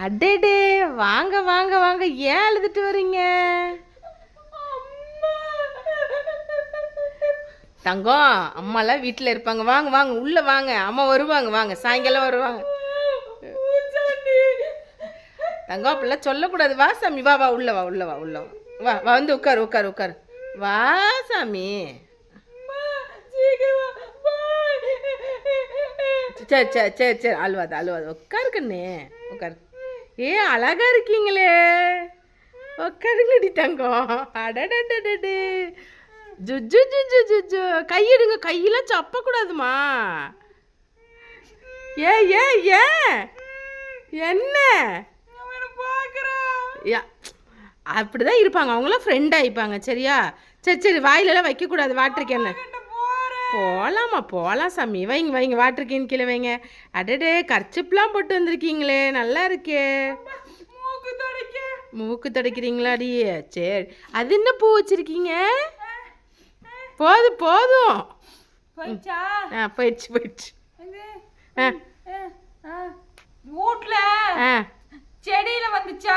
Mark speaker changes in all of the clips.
Speaker 1: அடேடே, வாங்க வாங்க வாங்க. ஏன் அழுதுட்டு வரீங்க தங்கம்? அம்மாலாம் வீட்டில் இருப்பாங்க. வாங்க வாங்க உள்ளே வாங்க. அம்மா வருவாங்க. வாங்க, சாயங்காலம் வருவாங்க. தங்கம் அப்படிலாம் சொல்லக்கூடாது. வா சாமி, வா வா உள்ள வா உள்ள வா உள்ள வா வா வா வந்து உட்காரு உட்காரு உட்காரு. வா சாமி. சரி சரி சரி சரி, அழுவாது அழுவாது. உட்காரு கண்ணு, உட்காரு. ஏ அழகா இருக்கீங்களே, உட்காருங்கடி தங்கம். அடடடடடு, ஜுஜு ஜுஜு ஜுஜு. கையிடுங்க, கையெல்லாம் சப்பக்கூடாதுமா. ஏ ஏ ஏ என்ன அப்படிதான் இருப்பாங்க அவங்களாம், ஃப்ரெண்ட் ஆயிப்பாங்க. சரியா? சரி சரி, வாயிலெல்லாம் வைக்கக்கூடாது. வாட்டர் கேன் போகலாமா? போகலாம் சாமி. வைங்க வைங்க, வாட்டர் கேன் கீழே வைங்க. அடடே, கர்ச்சிப்லாம் போட்டு வந்திருக்கீங்களே, நல்லா இருக்கே. மூக்கு துடைக்கிறீங்களாடி? சரி, அது என்ன பூ வச்சிருக்கீங்க? போதும் போதும். போயிடுச்சு போயிடுச்சு.
Speaker 2: வீட்ல செடியில வந்துச்சா,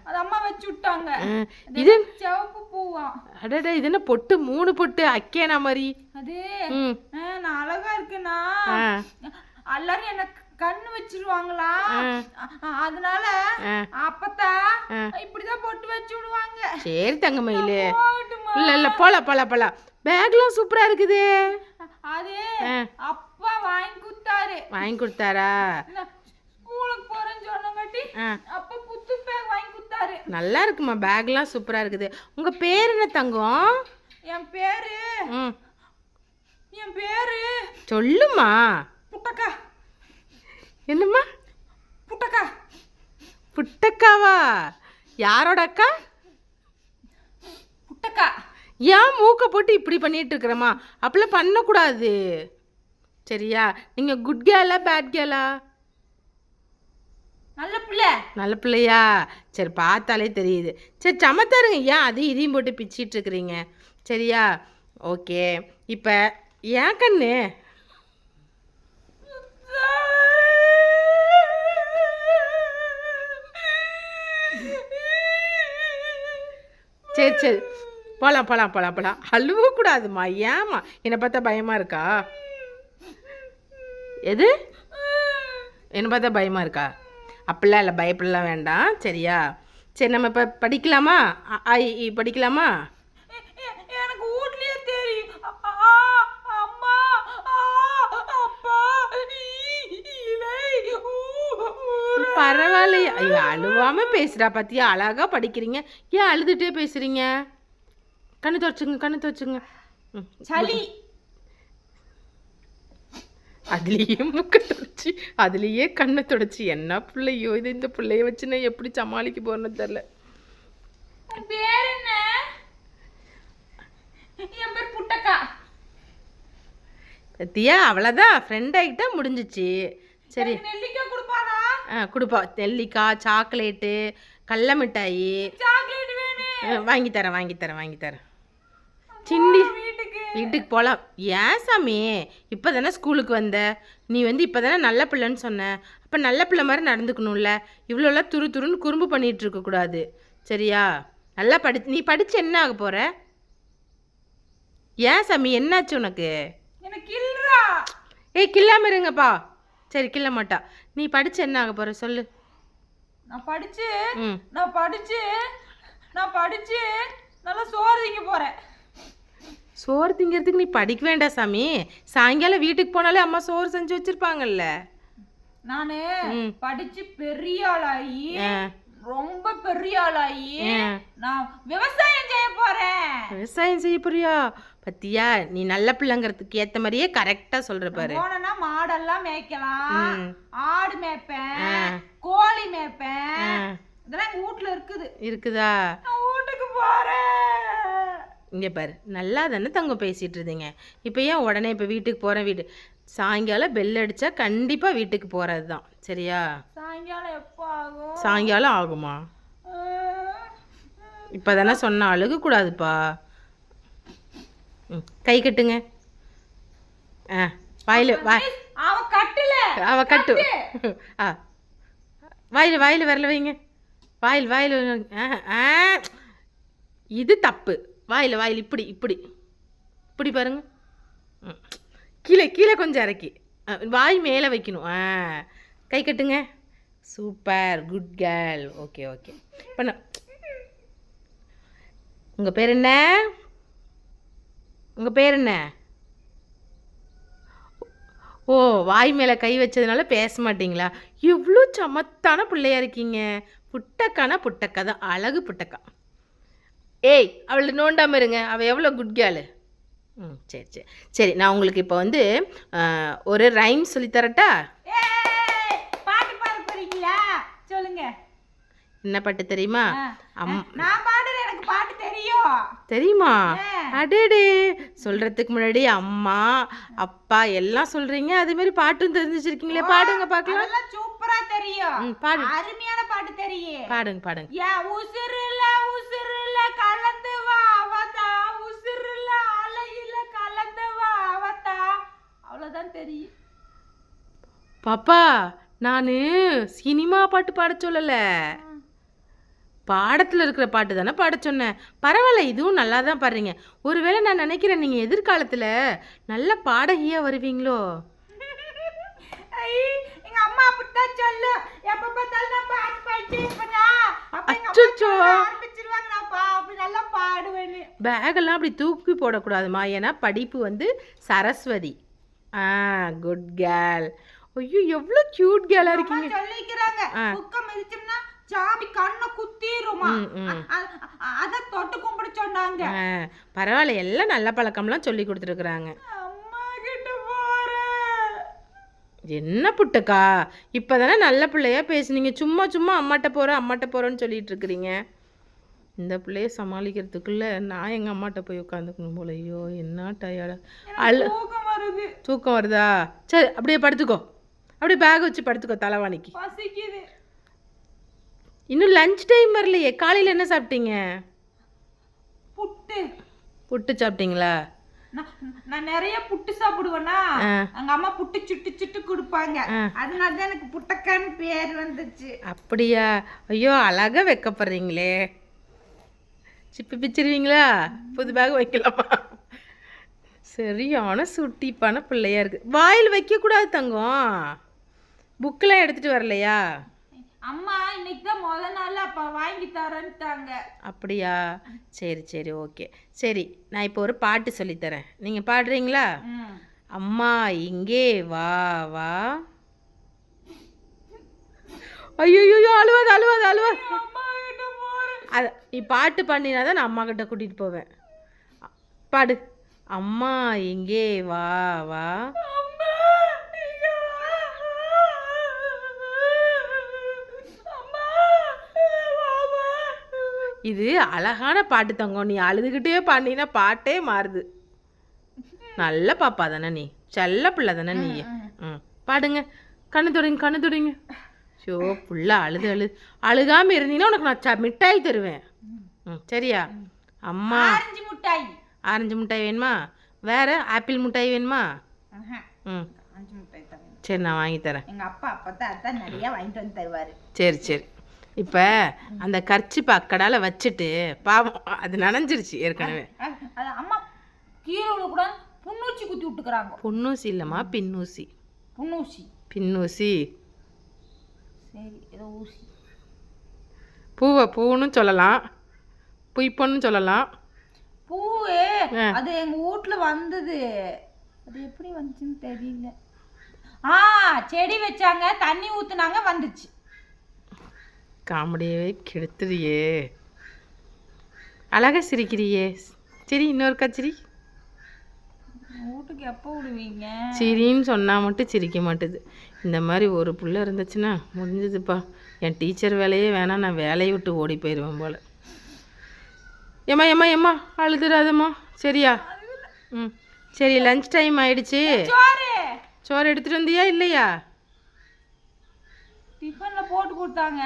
Speaker 2: அது அம்மா வச்சு விட்டாங்க.
Speaker 1: இது
Speaker 2: சிவப்பு பூவா?
Speaker 1: அடடே, இது என்ன பொட்டு? 3 பொட்டு அக்கேனா மாதிரி.
Speaker 2: அது நான் அழகா இருக்குன்னா எல்லாரும் என்ன கண்ணு வச்சிருவாங்களா, அதனால அப்பத்தா இப்படிதான் பொட்டு வச்சு விடுவாங்க.
Speaker 1: சரி தங்கமயிலே, இல்ல இல்ல போலாம் போலாம் போலாம். பேக்லாம் சூப்பரா இருக்குது.
Speaker 2: அது அப்பா வாங்கி கொடுத்தாரு.
Speaker 1: வாங்கி கொடுத்தாரா?
Speaker 2: ஸ்கூலுக்கு போறேன்னு சொன்னங்காட்டி அப்பா புது பேக் வாங்கி கொடுத்தாரு.
Speaker 1: நல்லா இருக்குமா, பேக்லாம் சூப்பரா இருக்குது. உங்க பேர் என்ன தங்கம்?
Speaker 2: என் பேரு
Speaker 1: சொல்லுமா.
Speaker 2: புட்டக்கா.
Speaker 1: என்னம்மா?
Speaker 2: புட்டக்கா.
Speaker 1: புட்டக்காவா? யாரோட அக்கா?
Speaker 2: புட்டக்கா.
Speaker 1: ஏன் மூக்கை போட்டு இப்படி பண்ணிட்டு இருக்கிறம்மா? அப்படிலாம் பண்ணக்கூடாது. சரியா? நீங்க குட் கேர்லா பேட் கேர்லா?
Speaker 2: நல்ல பிள்ளை.
Speaker 1: நல்ல பிள்ளையா? சரி, பார்த்தாலே தெரியுது. சரி, சமத்தாருங்க. ஏன் அதையும் இதையும் போட்டு பிச்சிட்டு இருக்கிறீங்க? சரியா? ஓகே. இப்போ ஏன் கண்ணு? சரி சரி, போகலாம் போகலாம் போகலாம் போகலாம். அழுவக்கூடாதுமா. ஏம்மா? என்னை பார்த்தா பயமா இருக்கா? எது? என்னை பார்த்தா பயமா இருக்கா? அப்படிலாம் இல்லை, பயப்படலாம் வேண்டாம். சரியா? சரி, நம்ம இப்போ படிக்கலாமா? படிக்கலாமா?
Speaker 2: எனக்கு வீட்லயே தெரியும். அம்மா, அப்பா,
Speaker 1: பரவாயில்லையா? ஐயோ, அழுவாம பேசுறா பத்தியா? அழகா படிக்கிறீங்க. ஏன் அழுதுட்டே பேசுறீங்க? கண்ணு துடைச்சுங்க, கண்ணு துடைச்சுங்க.
Speaker 2: சளி.
Speaker 1: அதுலேயே மூக்க தொடச்சி, அதுலேயே கண்ணை தொடச்சி. என்ன பிள்ளையோ இது! இந்த பிள்ளைய வச்சு நான் எப்படி சமாளிக்க போறேன்னு தெரில.
Speaker 2: பேர் என்ன? என் பேர் புட்டக்கா.
Speaker 1: பத்தியா? அவ்வளோதான், ஃப்ரெண்ட் ஆகிட்டா முடிஞ்சிச்சு. சரி,
Speaker 2: நெல்லிக்காய் கொடுப்பாரா?
Speaker 1: கொடுப்பா. நெல்லிக்காய், சாக்லேட்டு, கடல மிட்டாயி.
Speaker 2: சாக்லேட் வேணும்.
Speaker 1: வாங்கி தரேன் வாங்கி தரேன் வாங்கி தரேன். சிண்டி, வீட்டுக்கு போகலாம். ஏன் சாமி? இப்போ தானே ஸ்கூலுக்கு வந்த. நீ இப்போ தானே நல்ல பிள்ளைன்னு சொன்ன. அப்போ நல்ல பிள்ளை மாதிரி நடந்துக்கணும்ல. இவ்வளோலாம் துரு துருன்னு குறும்பு பண்ணிகிட்டு இருக்கக்கூடாது. சரியா? நல்லா நீ படித்து என்ன ஆக போகிற? ஏன் சாமி, என்னாச்சு உனக்கு? ஏய், கில்லாம இருங்கப்பா. சரி, கில்ல மாட்டா. நீ படித்து என்ன ஆக போகிற சொல்லு.
Speaker 2: நான் படிச்சு நல்லா சோறு திங்க போகிறேன்.
Speaker 1: சோறு திங்கிறதுக்கு நீ படிக்க வேண்டாம் சாமி. சாயங்காலம் வீட்டுக்கு போனாலே அம்மா சோறு செஞ்சு வச்சிருப்பாங்கல்ல.
Speaker 2: நானு படிச்சு பெரிய ஆளாயி, ரொம்ப பெரிய ஆளாயி நான் விவசாயம் செய்ய போறேன்.
Speaker 1: விவசாயம் செய்ய போறியா? பத்தியா? நீ நல்ல பிள்ளைங்கிறதுக்கு ஏத்த மாதிரியே கரெக்டா சொல்ற பாரு.
Speaker 2: போனா மாடெல்லாம் மேய்க்கலாம், ஆடு மேய்ப்பேன், கோழி மேய்ப்பேன். இதெல்லாம் எங்க வீட்டுல
Speaker 1: இருக்குதா?
Speaker 2: வீட்டுக்கு போறேன்.
Speaker 1: இங்கே பாரு, நல்லா தானே தங்கம் பேசிகிட்டு இருந்தீங்க. இப்போ ஏன் உடனே இப்போ வீட்டுக்கு போகிறேன்? சாயங்காலம் பெல் அடித்தா கண்டிப்பாக வீட்டுக்கு போகிறது தான். சரியா?
Speaker 2: சாயங்காலம் எப்போ ஆகும்?
Speaker 1: சாயங்காலம் ஆகுமா? இப்போ தானே சொன்ன, அழுகக்கூடாதுப்பா. கை கட்டுங்க. வாயில்
Speaker 2: அவ கட்டு.
Speaker 1: வாயில் வரல வைங்க. வாயில் இது தப்பு. வாயில் இப்படி இப்படி இப்படி பாருங்க. கீழே கொஞ்சம் இறக்கி வாய் மேலே வைக்கணும். கை கட்டுங்க. Super, good girl. ஓகே இப்போ உங்கள் பேர் என்ன? ஓ, வாய் மேலே கை வச்சதுனால பேச மாட்டிங்களா? எவ்வளோ சமத்தான பிள்ளையா இருக்கீங்க. புட்டக்கா தான், அழகு புட்டக்கா. ஏய், அவளை நோண்டாமல் இருங்க. அவள் எவ்வளோ குட் கேர்ளு. சரி, நான் உங்களுக்கு இப்போ வந்து ஒரு ரைம் சொல்லித்தரட்டா?
Speaker 2: பாட்டு பாட போறீங்களா? சொல்லுங்க.
Speaker 1: என்ன பாட்டு தெரியுமா?
Speaker 2: நான் பாடுறேன், எனக்கு பாட்டு தெரியும்.
Speaker 1: தெரியுமா? அடேடே, சொல்றதுக்கு முன்னாடி அம்மா அப்பா எல்லாம் சொல்றீங்க, அதே மாதிரி பாட்டும் தெரிஞ்சு வச்சிருக்கீங்களே. பாடுங்க பார்க்கலாம்.
Speaker 2: அதெல்லாம் சூப்பரா தெரியும்.
Speaker 1: பாடு.
Speaker 2: அருமையான பாட்டு தெரியும்.
Speaker 1: பாடுங்க.
Speaker 2: யா உசுருல கலந்து வா அவதா, உசுருல அலையில கலந்து வா அவதா. அவ்வளவுதான் தெரியும்.
Speaker 1: பாப்பா, நான் சினிமா பாட்டு பாட சொல்லலை, பாடத்தில் இருக்கிற பாட்டு தானே பாட சொன்னேன். பரவாயில்ல, இதுவும் நல்லா தான் பாடுறீங்க. ஒருவேளை நான் நினைக்கிறேன் நீங்கள் எதிர்காலத்தில் நல்ல பாடகியாக வருவீங்களோ?
Speaker 2: எங்க அம்மா அப்படித்தான் சொல்லு. எப்ப பார்த்தாலும் நான் பாட்டு பாடிட்டே இருப்பேனா.
Speaker 1: அச்சச்சோ,
Speaker 2: ஆரம்பிச்சிருவாங்க. நான் அப்படி நல்லா பாடுவேன்.
Speaker 1: பேகெல்லாம் அப்படி தூக்கி போடக்கூடாதுமா, ஏன்னா படிப்பு வந்து சரஸ்வதி. Good girl. ஐயோ, எவ்வளோ கியூட் கேர்ளாக இருக்கீங்க.
Speaker 2: சொல்லிக்கிறாங்க, புக்கம் மிதிச்சோம்னா சாமி கண்ணை குத்திருமா, அத தொட்டு கும்பிட சொன்னாங்க.
Speaker 1: பரவாயில்ல, எல்லாம் நல்ல பழக்கம்லாம் சொல்லி கொடுத்துருக்குறாங்க.
Speaker 2: அம்மா கிட்ட போறேன்.
Speaker 1: என்ன புட்டக்கா, இப்போதானே நல்ல பிள்ளையா பேசுனீங்க. சும்மா அம்மாட்ட போகிறோன்னு சொல்லிட்டு இருக்கிறீங்க. இந்த பிள்ளைய சமாளிக்கிறதுக்குள்ள நான் எங்கள் அம்மாட்ட போய் உட்காந்துக்கணும் போல. ஐயோ, என்ன டயர்டா. தூக்கம் வருதா? சரி, அப்படியே படுத்துக்கோ. அப்படியே பேக் வச்சு படுத்துக்கோ தலைவாணிக்கு.
Speaker 2: பசிக்குது.
Speaker 1: இன்னும் லஞ்ச் டைம் வரலையே. காலையில் என்ன சாப்பிட்டீங்க? புட்டு சாப்பிட்டீங்களா?
Speaker 2: நான் நிறைய புட்டு சாப்பிடுவேனா, எங்க அம்மா புட்டு சுட்டு கொடுப்பாங்க. அதனால தான் எனக்கு புட்டக்கான்னு பேர் வந்துச்சு.
Speaker 1: அப்படியா? ஐயோ, அழகா வைக்கப்படுறீங்களே. சிப்பி பிச்சிருவீங்களா? புது பேக் வைக்கலாமா? சரியான சுட்டிப்பான பிள்ளையா இருக்கு. வாயில் வைக்கக்கூடாது தங்கம். புக்கெல்லாம் எடுத்துகிட்டு வரலையா?
Speaker 2: அம்மா இன்னைக்கு தான் முதல் நாள் அப்பா வாங்கி தரேன்ட்டாங்க.
Speaker 1: அப்படியா? சரி, ஓகே. சரி, நான் இப்போ ஒரு பாட்டு சொல்லித்தரேன், நீங்கள் பாடுறீங்களா? அம்மா இங்கே வா வா. ஐயோ, அழுவாது. அது நீ பாட்டு பண்ணினா தான் நான் அம்மா கிட்ட கூட்டிகிட்டு போவேன். பாடு. அம்மா இங்கே வா வா. இது அழகான பாட்டு தங்கம். நீ அழுதுகிட்டே பாடினா பாட்டே மாறுது. நல்ல பாப்பா தானே நீ, செல்ல பிள்ளை தானே நீ. பாடுங்க. கண்ணு தொடங்க. ஷோ, புள்ள அழுகாமல் இருந்தீங்கன்னா உனக்கு நான் மிட்டாய் தருவேன். சரியா? அம்மா ஆரஞ்சு மிட்டாய் வேணுமா? வேற ஆப்பிள் மிட்டாய் வேணுமா? சரி, நான் வாங்கி தரேன்.
Speaker 2: எங்கள் அப்பா அப்பதான் நிறைய வாங்கிட்டு வந்து தருவார்.
Speaker 1: சரி. இப்போ அந்த கர்ச்சிப்பை அக்கடால் வச்சுட்டு, பாவம் அது நனைஞ்சிருச்சு ஏற்கனவே.
Speaker 2: அம்மா கீழே கூட புன்னூசி குத்தி விட்டுக்கிறாங்க.
Speaker 1: புன்னூசி இல்லைம்மா, பின்னூசி.
Speaker 2: சரி, ஏதோ ஊசி.
Speaker 1: பூன்னு சொல்லலாம், புய்ப்பொன்னு சொல்லலாம்.
Speaker 2: பூவே அது எங்க வீட்டுல வந்தது. அது எப்படி வந்துச்சுன்னு தெரியல. செடி வச்சாங்க, தண்ணி ஊத்துனாங்க, வந்துச்சு.
Speaker 1: காமெடியவே கெடுத்துறியே. அழகா சிரிக்கிறியே. சரி, இன்னொரு கச்சிரி.
Speaker 2: வீட்டுக்கு எப்போ விடுவீங்க?
Speaker 1: சிரின்னு சொன்னால் மட்டும் சிரிக்க மாட்டுது. இந்த மாதிரி ஒரு புள்ள இருந்துச்சுன்னா முடிஞ்சதுப்பா. என் டீச்சர் வேலையே வேணாம், நான் வேலையை விட்டு ஓடி போயிடுவேன் போல். ஏம்மா அழுதுடாதம்மா. சரியா? சரி, லஞ்ச் டைம் ஆயிடுச்சு. சோறு எடுத்துகிட்டு வந்தியா இல்லையா?
Speaker 2: டிஃபன்ல போட்டு கொடுத்தாங்க,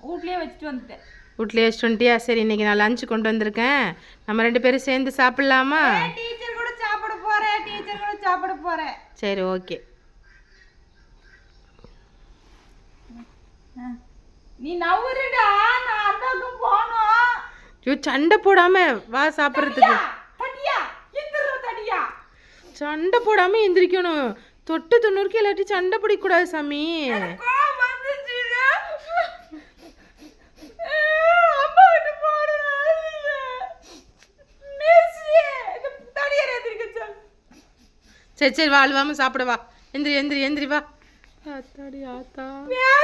Speaker 2: வீட்லயே வச்சுட்டு வந்துட்டேன்.
Speaker 1: வீட்லயே வச்சுட்டு வந்துட்டியா? சரி, இன்னைக்கு நான் லஞ்ச் கொண்டு வந்திருக்கேன், நம்ம 2 பேரும் சேர்ந்து சாப்பிட்லாமா?
Speaker 2: டீச்சர் கூட சாப்பிட போகிறேன்.
Speaker 1: சரி, ஓகே.
Speaker 2: நீ நவுருடா, நான் அந்த பக்கம் போகணும்.
Speaker 1: ஐயோ சண்டை போடாம வா சாப்பிட்றதுக்கு.
Speaker 2: தடியா எந்திரோ தடியா.
Speaker 1: சண்டை போடாம எந்திரிக்கணும். தொட்டு 90 இல்லாட்டி சண்டை பிடிக்கூடாது சாமி.
Speaker 2: கோவம் வந்துச்சுடா. அம்மா கிட்ட போறேன். மிஸ் இந்த தடியா எந்திரிக்க சொல்.
Speaker 1: சரி சரி வா அழுவாம சாப்பிட வா. எந்திரி எந்திரி எந்திரி வா. ஆத்தாடி ஆத்தா.
Speaker 2: வேற